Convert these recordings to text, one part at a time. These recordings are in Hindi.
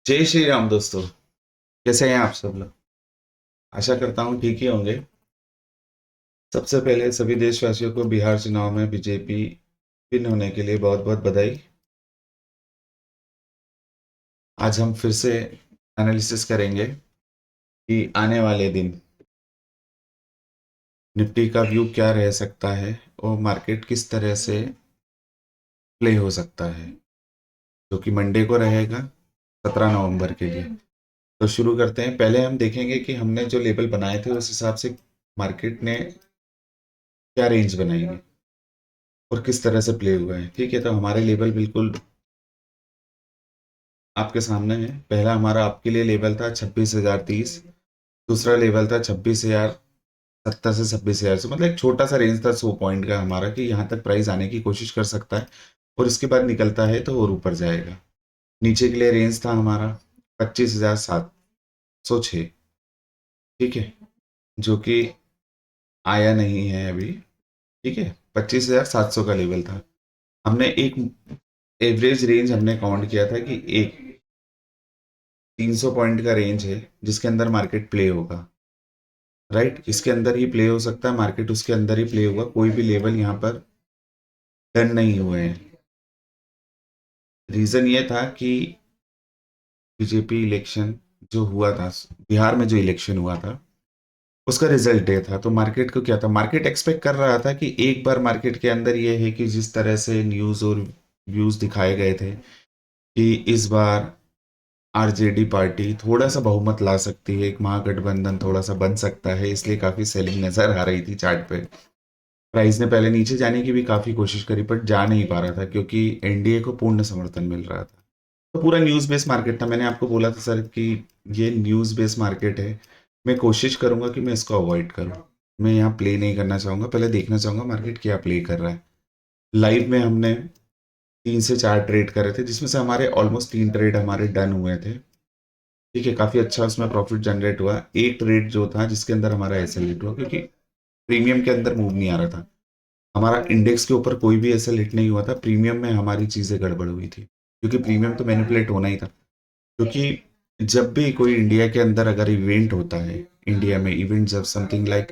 जय श्री राम दोस्तों। कैसे हैं आप सब लोग? आशा करता हूँ ठीक ही होंगे। सबसे पहले सभी देशवासियों को बिहार चुनाव में बीजेपी विन होने के लिए बहुत बहुत बधाई। आज हम फिर से एनालिसिस करेंगे कि आने वाले दिन निफ्टी का व्यू क्या रह सकता है और मार्केट किस तरह से प्ले हो सकता है, जो कि मंडे को रहेगा 17 नवंबर के लिए। तो शुरू करते हैं। पहले हम देखेंगे कि हमने जो लेवल बनाए थे उस हिसाब से मार्केट ने क्या रेंज बनाई है और किस तरह से प्ले हुआ है। ठीक है, तो हमारे लेवल बिल्कुल आपके सामने है। पहला हमारा आपके लिए लेवल था 26,030। दूसरा लेवल था 26,070 से 26,000 से, मतलब एक छोटा सा रेंज था 100 पॉइंट का हमारा, कि यहाँ तक प्राइस आने की कोशिश कर सकता है और इसके बाद निकलता है तो और ऊपर जाएगा। नीचे के लिए रेंज था हमारा 25,706। ठीक है, जो कि आया नहीं है अभी। ठीक है, 25,700 का लेवल था। हमने एक एवरेज रेंज हमने काउंट किया था कि एक 300 पॉइंट का रेंज है जिसके अंदर मार्केट प्ले होगा। राइट, इसके अंदर ही प्ले हो सकता है मार्केट, उसके अंदर ही प्ले होगा। कोई भी लेवल यहाँ पर डन नहीं हुए हैं। रीजन ये था कि बीजेपी इलेक्शन जो हुआ था, बिहार में जो इलेक्शन हुआ था उसका रिजल्ट ये था। तो मार्केट को क्या था, मार्केट एक्सपेक्ट कर रहा था कि एक बार मार्केट के अंदर ये है कि जिस तरह से न्यूज़ और व्यूज़ दिखाए गए थे कि इस बार आरजेडी पार्टी थोड़ा सा बहुमत ला सकती है, एक महागठबंधन थोड़ा सा बन सकता है, इसलिए काफ़ी सेलिंग नज़र आ रही थी चार्ट पे। प्राइस ने पहले नीचे जाने की भी काफ़ी कोशिश करी बट जा नहीं पा रहा था क्योंकि एनडीए को पूर्ण समर्थन मिल रहा था। तो पूरा न्यूज़ बेस्ड मार्केट था। मैंने आपको बोला था सर कि ये न्यूज़ बेस्ड मार्केट है। मैं कोशिश करूंगा कि मैं इसको अवॉइड करूं। मैं यहाँ प्ले नहीं करना चाहूँगा, पहले देखना चाहूँगा मार्केट क्या प्ले कर रहा है। लाइव में हमने 3 से 4 ट्रेड करे थे जिसमें से हमारे ऑलमोस्ट 3 ट्रेड हमारे डन हुए थे। ठीक है, काफ़ी अच्छा उसमें प्रॉफिट जनरेट हुआ। एक ट्रेड जो था जिसके अंदर हमारा एसएल हिट हुआ क्योंकि प्रीमियम के अंदर मूव नहीं आ रहा था। हमारा इंडेक्स के ऊपर कोई भी ऐसा हिट नहीं हुआ था, प्रीमियम में हमारी चीज़ें गड़बड़ हुई थी क्योंकि प्रीमियम तो मैनिपुलेट होना ही था। क्योंकि जब भी कोई इंडिया के अंदर अगर इवेंट होता है, इंडिया में इवेंट जब समथिंग लाइक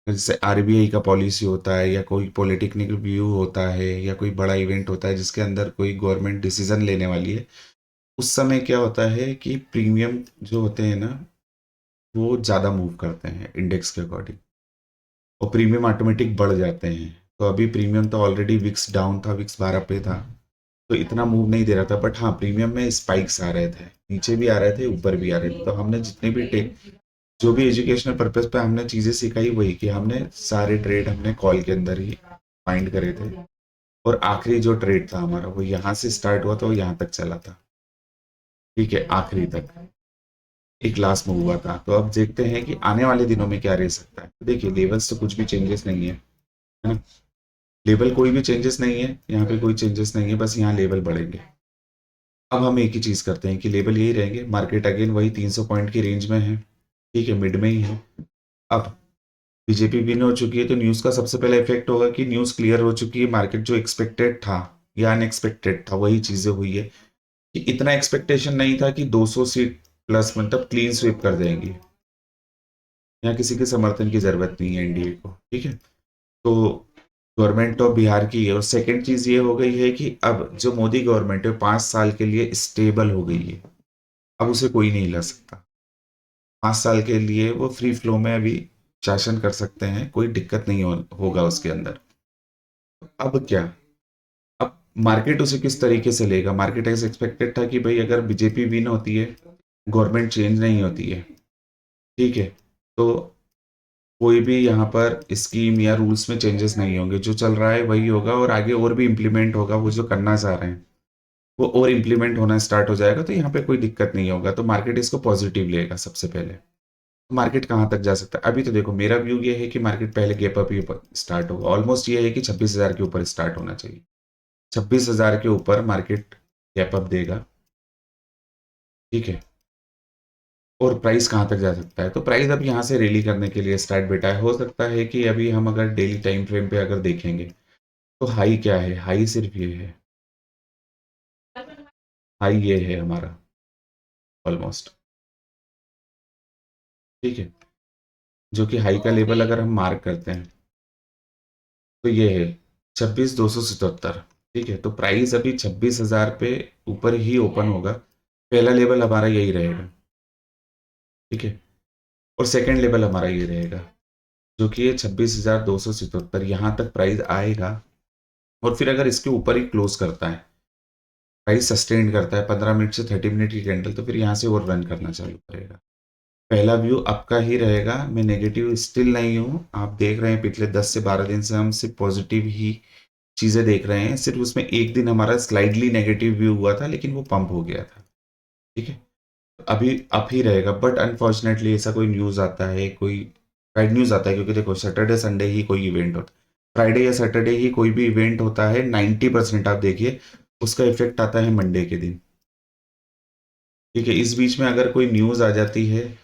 जैसे आरबीआई का पॉलिसी होता है या कोई पॉलिटेक्निकल व्यू होता है या कोई बड़ा इवेंट होता है जिसके अंदर कोई गवर्नमेंट डिसीजन लेने वाली है, उस समय क्या होता है कि प्रीमियम जो होते हैं ना वो ज़्यादा मूव करते हैं इंडेक्स के अकॉर्डिंग और प्रीमियम ऑटोमेटिक बढ़ जाते हैं। तो अभी प्रीमियम तो ऑलरेडी विक्स डाउन था, विक्स 12 पे था, तो इतना मूव नहीं दे रहा था। बट हाँ, प्रीमियम में स्पाइक्स आ रहे थे, नीचे भी आ रहे थे ऊपर भी आ रहे थे। तो हमने जितने भी टेक जो भी एजुकेशनल पर्पज पे हमने चीज़ें सिखाई वही कि हमने सारे ट्रेड हमने कॉल के अंदर ही फाइंड करे थे। और आखिरी जो ट्रेड था हमारा वो यहाँ से स्टार्ट हुआ था, वो यहाँ तक चला था। ठीक है, आखिरी तक एक लास्ट मूव हुआ था। तो अब देखते हैं कि आने वाले दिनों में क्या रह सकता है। तो देखिए, लेवल्स तो कुछ भी चेंजेस नहीं है ना। लेवल कोई भी चेंजेस नहीं है, यहाँ पे कोई चेंजेस नहीं है, बस यहाँ लेवल बढ़ेंगे। अब हम एक ही चीज़ करते हैं कि लेवल यही रहेंगे। मार्केट अगेन वही 300 पॉइंट की रेंज में है। ठीक है, मिड में ही है। अब बीजेपी विन हो चुकी है तो न्यूज़ का सबसे पहले इफेक्ट होगा कि न्यूज़ क्लियर हो चुकी है। मार्केट जो एक्सपेक्टेड था या अनएक्सपेक्टेड था वही चीज़ें हुई है कि इतना एक्सपेक्टेशन नहीं था कि 200 सीट प्लस मतलब क्लीन स्वीप कर देंगी। यहाँ किसी के समर्थन की जरूरत नहीं है एनडीए को। ठीक है, तो गवर्नमेंट तो बिहार की है। और सेकंड चीज ये हो गई है कि अब जो मोदी गवर्नमेंट है 5 साल के लिए स्टेबल हो गई है। अब उसे कोई नहीं ला सकता। 5 साल के लिए वो फ्री फ्लो में अभी शासन कर सकते हैं, कोई दिक्कत नहीं होगा उसके अंदर। अब क्या, अब मार्केट उसे किस तरीके से लेगा। मार्केट ऐसे एक्सपेक्टेड था कि भाई अगर बीजेपी विन होती है, गवर्नमेंट चेंज नहीं होती है, ठीक है, तो कोई भी यहाँ पर स्कीम या रूल्स में चेंजेस नहीं होंगे। जो चल रहा है वही होगा और आगे और भी इम्प्लीमेंट होगा। वो जो करना चाह रहे हैं वो और इम्प्लीमेंट होना स्टार्ट हो जाएगा, तो यहाँ पे कोई दिक्कत नहीं होगा। तो मार्केट इसको पॉजिटिव लेगा सबसे पहले। मार्केट कहाँ तक जा सकता है, अभी तो देखो मेरा व्यू ये है कि मार्केट पहले गैप अप ही स्टार्ट होगा। ऑलमोस्ट ये है कि 26,000 के ऊपर स्टार्ट होना चाहिए। 26,000 के ऊपर मार्केट गैप अप देगा। ठीक है, और प्राइस कहाँ तक जा सकता है, तो प्राइस अब यहाँ से रैली करने के लिए स्टार्ट बेटा है। हो सकता है कि अभी हम अगर डेली टाइम फ्रेम पे अगर देखेंगे तो हाई क्या है, हाई सिर्फ ये है, हाई ये है हमारा। ऑलमोस्ट, ठीक है, जो कि हाई का लेवल अगर हम मार्क करते हैं तो ये है 26,277। ठीक है, तो प्राइस अभी 26,000 पे ऊपर ही ओपन होगा, पहला लेवल हमारा यही रहेगा। ठीक है, और सेकंड लेवल हमारा ये रहेगा जो कि ये 26,277, यहाँ तक प्राइस आएगा। और फिर अगर इसके ऊपर ही क्लोज करता है, प्राइस सस्टेन करता है 15 मिनट से 30 मिनट की कैंडल, तो फिर यहाँ से और रन करना चालू करेगा। पहला व्यू आपका ही रहेगा, मैं नेगेटिव स्टिल नहीं हूँ। आप देख रहे हैं पिछले 10 से 12 दिन से हम सिर्फ पॉजिटिव ही चीज़ें देख रहे हैं। सिर्फ उसमें एक दिन हमारा स्लाइडली नेगेटिव व्यू हुआ था, लेकिन वो पंप हो गया था। ठीक है, अभी अप ही रहेगा, बट अनफॉर्चुनेटली ऐसा कोई न्यूज़ आता है, कोई बैड न्यूज़ आता है, क्योंकि देखो सैटरडे संडे ही कोई इवेंट होता है, फ्राइडे या सैटरडे ही कोई भी इवेंट होता है, 90% आप देखिए उसका इफेक्ट आता है मंडे के दिन। ठीक है, इस बीच में अगर कोई न्यूज़ आ जाती है,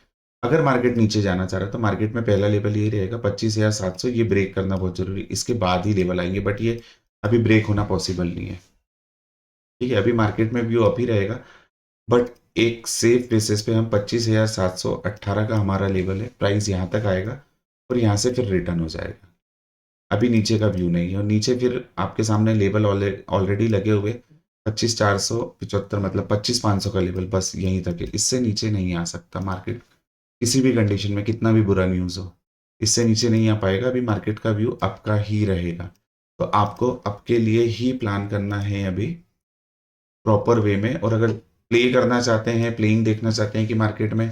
अगर मार्केट नीचे जाना चाह रहा है तो मार्केट में पहला लेवल यही रहेगा 25,700, ये ब्रेक करना बहुत जरूरी, इसके बाद ही लेवल आएंगे, बट ये अभी ब्रेक होना पॉसिबल नहीं है। ठीक है, अभी मार्केट में व्यू अप ही रहेगा, बट एक सेफ बेसिस पे हम 25,718 का हमारा लेवल है, प्राइस यहाँ तक आएगा और यहाँ से फिर रिटर्न हो जाएगा। अभी नीचे का व्यू नहीं है, और नीचे फिर आपके सामने लेवल ऑलरेडी लगे हुए 25,475, मतलब 25,500 का लेवल, बस यहीं तक है, इससे नीचे नहीं आ सकता मार्केट किसी भी कंडीशन में, कितना भी बुरा न्यूज़ हो, इससे नीचे नहीं आ पाएगा। अभी मार्केट का व्यू आपका ही रहेगा, तो आपको आपके लिए ही प्लान करना है अभी प्रॉपर वे में। और अगर प्ले करना चाहते हैं, प्लेइंग देखना चाहते हैं कि मार्केट में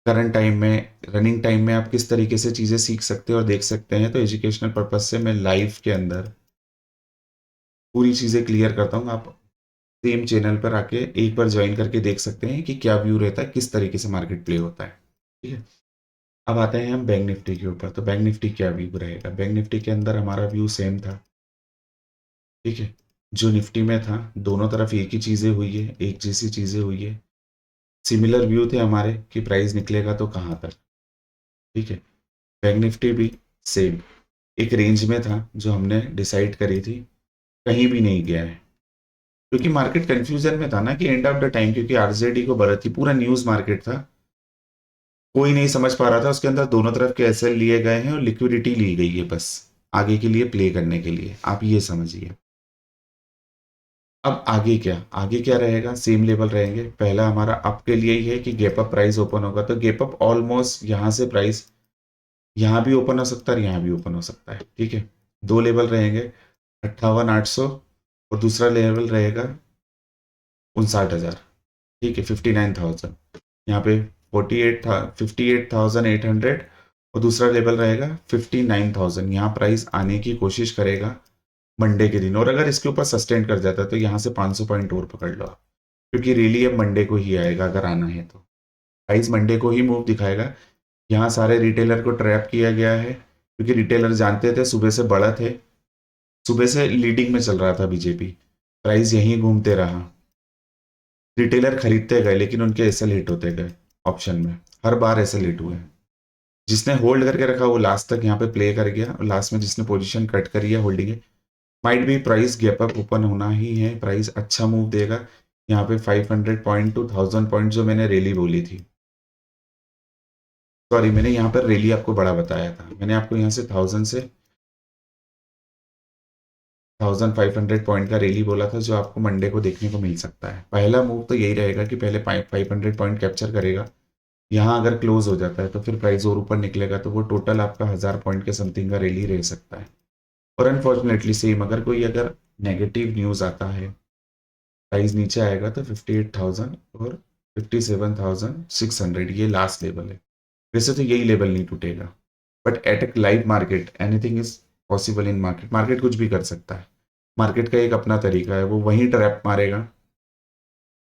करंट टाइम में, रनिंग टाइम में आप किस तरीके से चीज़ें सीख सकते हैं और देख सकते हैं, तो एजुकेशनल पर्पज से मैं लाइव के अंदर पूरी चीज़ें क्लियर करता हूँ। आप सेम चैनल पर आके एक बार ज्वाइन करके देख सकते हैं कि क्या व्यू रहता है, किस तरीके से मार्केट प्ले होता है। ठीक है, अब आते हैं हम बैंक निफ्टी के ऊपर। तो बैंक निफ्टी क्या व्यू रहेगा, बैंक निफ्टी के अंदर हमारा व्यू सेम था। ठीक है, जो निफ्टी में था, दोनों तरफ एक ही चीज़ें हुई है, एक जैसी चीज़ें हुई है, सिमिलर व्यू थे हमारे कि प्राइस निकलेगा तो कहाँ तक। ठीक है, बैंक निफ्टी भी सेम एक रेंज में था जो हमने डिसाइड करी थी, कहीं भी नहीं गया है, क्योंकि मार्केट कंफ्यूजन में था ना कि एंड ऑफ द टाइम, क्योंकि आरजेडी को बढ़त थी, पूरा न्यूज़ मार्केट था, कोई नहीं समझ पा रहा था उसके अंदर दोनों तरफ के एसएल लिए गए हैं और लिक्विडिटी ली गई है बस आगे के लिए प्ले करने के लिए, आप ये समझिए। अब आगे क्या, आगे क्या रहेगा, सेम लेवल रहेंगे। पहला हमारा अप के लिए ही है कि गैप अप प्राइस ओपन होगा, तो गैप अप ऑलमोस्ट यहाँ से प्राइस यहाँ भी ओपन हो सकता है और यहाँ भी ओपन हो सकता है। ठीक है, दो लेवल रहेंगे, 58,800, और दूसरा लेवल रहेगा 59,000। ठीक है, 59,000, यहाँ पे 58,800, और दूसरा लेवल रहेगा 59,000। यहाँ प्राइस आने की कोशिश करेगा मंडे के दिन, और अगर इसके ऊपर सस्टेन कर जाता है तो यहाँ से 500 पॉइंट और पकड़ लो आप, क्योंकि रैली अब मंडे को ही आएगा अगर आना है तो, प्राइस मंडे को ही मूव दिखाएगा। यहाँ सारे रिटेलर को ट्रैप किया गया है, क्योंकि रिटेलर जानते थे सुबह से बड़ा थे, सुबह से लीडिंग में चल रहा था बीजेपी, प्राइस यहीं घूमते रहा, रिटेलर खरीदते गए लेकिन उनके एसएल हिट होते गए, ऑप्शन में हर बार एसएल हिट हुए। जिसने होल्ड करके रखा वो लास्ट तक यहाँ पे प्ले कर गया, और लास्ट में जिसने पोजीशन कट करी है होल्डिंग है, माइट भी प्राइस गैप अप ओपन होना ही है, प्राइस अच्छा मूव देगा यहाँ पे 500 पॉइंट टू 1000 पॉइंट, जो मैंने रैली बोली थी, सॉरी मैंने यहाँ पर रैली आपको बड़ा बताया था, मैंने आपको यहाँ से 1000 से 1500 पॉइंट का रैली बोला था, जो आपको मंडे को देखने को मिल सकता है। पहला मूव तो यही रहेगा कि पहले 500 पॉइंट कैप्चर करेगा, यहाँ अगर क्लोज हो जाता है तो फिर प्राइस और ऊपर निकलेगा, तो वो टोटल आपका 1000 पॉइंट के समथिंग का रैली रह सकता है। और अनफॉर्चुनेटली सेम अगर नेगेटिव न्यूज़ आता है, प्राइस नीचे आएगा, तो 58,000 और 57,600 ये लास्ट लेवल है। वैसे तो यही लेवल नहीं टूटेगा, but at A live market anything is possible in market, market कुछ भी कर सकता है, मार्केट का एक अपना तरीका है, वो वहीं ट्रैप मारेगा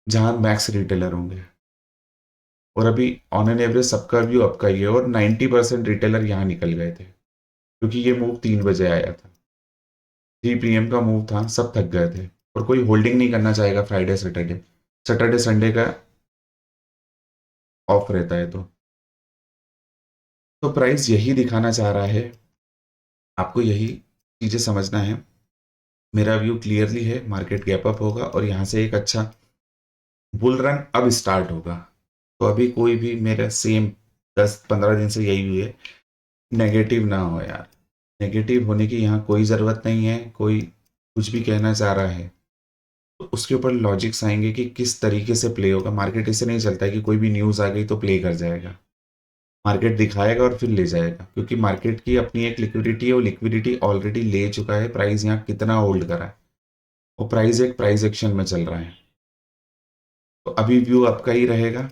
जहां मैक्स रिटेलर होंगे। और अभी ऑन एन एवरेज सबका व्यू आपका ही है, और 90% रिटेलर यहाँ निकल गए थे, क्योंकि ये मूव 3 बजे आया था, 3 PM का मूव था, सब थक गए थे, और कोई होल्डिंग नहीं करना चाहेगा फ्राइडे सैटरडे, सैटरडे संडे का ऑफ रहता है। तो प्राइस यही दिखाना चाह रहा है, आपको यही चीज़ें समझना है। मेरा व्यू क्लियरली है, मार्केट गैप अप होगा और यहाँ से एक अच्छा बुल रन अब स्टार्ट होगा। तो अभी कोई भी मेरा सेम 10-15 दिन से यही हुई है, नेगेटिव ना हो यार। नेगेटिव होने की यहाँ कोई ज़रूरत नहीं है। कोई कुछ भी कहना चाह रहा है तो उसके ऊपर लॉजिक्स आएंगे कि किस तरीके से प्ले होगा। मार्केट ऐसे नहीं चलता है कि कोई भी न्यूज़ आ गई तो प्ले कर जाएगा। मार्केट दिखाएगा और फिर ले जाएगा, क्योंकि मार्केट की अपनी एक लिक्विडिटी है। वो लिक्विडिटी ऑलरेडी ले चुका है। प्राइस यहाँ कितना होल्ड करा है, वो प्राइस एक प्राइस एक्शन में चल रहा है। तो अभी व्यू आपका ही रहेगा,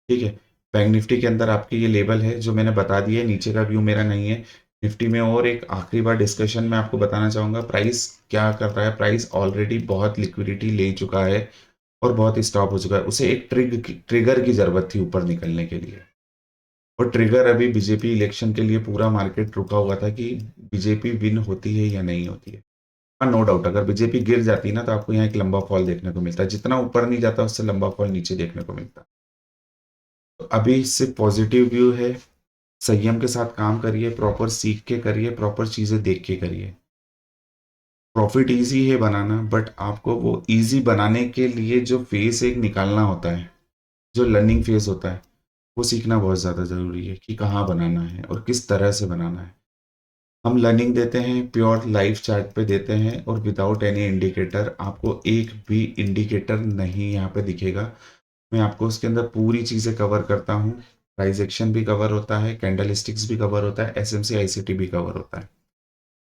ठीक है। बैंक निफ्टी के अंदर आपके ये लेवल है जो मैंने बता दिया है, नीचे का व्यू मेरा नहीं है। निफ्टी में और एक आखिरी बार डिस्कशन में आपको बताना चाहूँगा, प्राइस क्या कर रहा है। प्राइस ऑलरेडी बहुत लिक्विडिटी ले चुका है और बहुत स्टॉप हो चुका है। उसे एक ट्रिगर की ज़रूरत थी ऊपर निकलने के लिए। और ट्रिगर अभी बीजेपी इलेक्शन के लिए पूरा मार्केट रुका हुआ था कि बीजेपी विन होती है या नहीं होती है। हाँ, नो डाउट अगर बीजेपी गिर जाती ना तो आपको यहाँ एक लंबा फॉल देखने को मिलता है। जितना ऊपर नहीं जाता उससे लंबा फॉल नीचे देखने को मिलता है। तो अभी इससे पॉजिटिव व्यू है। संयम के साथ काम करिए, प्रॉपर सीख के करिए, प्रॉपर चीज़ें देख के करिए। प्रॉफिट इजी है बनाना, बट आपको वो इजी बनाने के लिए जो फेस एक निकालना होता है, जो लर्निंग फेस होता है, वो सीखना बहुत ज़्यादा ज़रूरी है कि कहाँ बनाना है और किस तरह से बनाना है। हम लर्निंग देते हैं प्योर लाइव चार्ट पे देते हैं और विदाउट एनी इंडिकेटर। आपको एक भी इंडिकेटर नहीं यहाँ पे दिखेगा। मैं आपको उसके अंदर पूरी चीज़ें कवर करता हूँ। प्राइस एक्शन भी कवर होता है, कैंडल स्टिक्स भी कवर होता है, एसएमसी आईसीटी भी कवर होता है,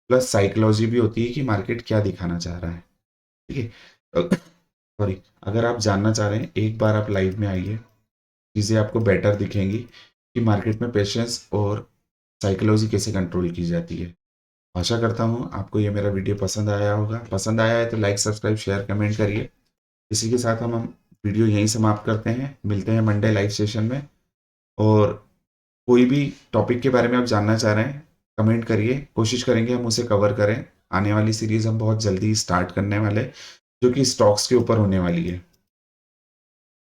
प्लस साइकोलॉजी भी होती है कि मार्केट क्या दिखाना चाह रहा है, ठीक है। सॉरी, अगर आप जानना चाह रहे हैं एक बार आप लाइव में आइए, चीज़ें आपको बेटर दिखेंगी कि मार्केट में पेशेंस और साइकोलॉजी कैसे कंट्रोल की जाती है। आशा करता हूँ आपको ये मेरा वीडियो पसंद आया होगा। पसंद आया है तो लाइक सब्सक्राइब शेयर कमेंट करिए। इसी के साथ हम वीडियो यहीं समाप्त करते हैं। मिलते हैं मंडे लाइव सेशन में। और कोई भी टॉपिक के बारे में आप जानना चाह रहे हैं कमेंट करिए, कोशिश करेंगे हम उसे कवर करें। आने वाली सीरीज़ हम बहुत जल्दी स्टार्ट करने वाले, जो कि स्टॉक्स के ऊपर होने वाली है,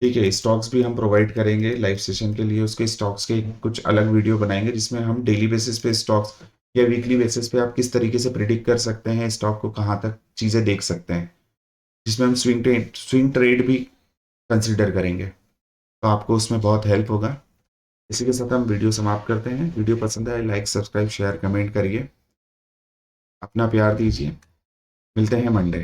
ठीक है। स्टॉक्स भी हम प्रोवाइड करेंगे लाइव सेशन के लिए। उसके स्टॉक्स के कुछ अलग वीडियो बनाएंगे जिसमें हम डेली बेसिस पे स्टॉक्स या वीकली बेसिस पे आप किस तरीके से प्रिडिक्ट कर सकते हैं स्टॉक को, कहाँ तक चीज़ें देख सकते हैं, जिसमें हम स्विंग ट्रेड भी कंसिडर करेंगे। तो आपको उसमें बहुत हेल्प होगा। इसी के साथ हम वीडियो समाप्त करते हैं। वीडियो पसंद आए लाइक सब्सक्राइब शेयर कमेंट करिए, अपना प्यार दीजिए। मिलते हैं मंडे।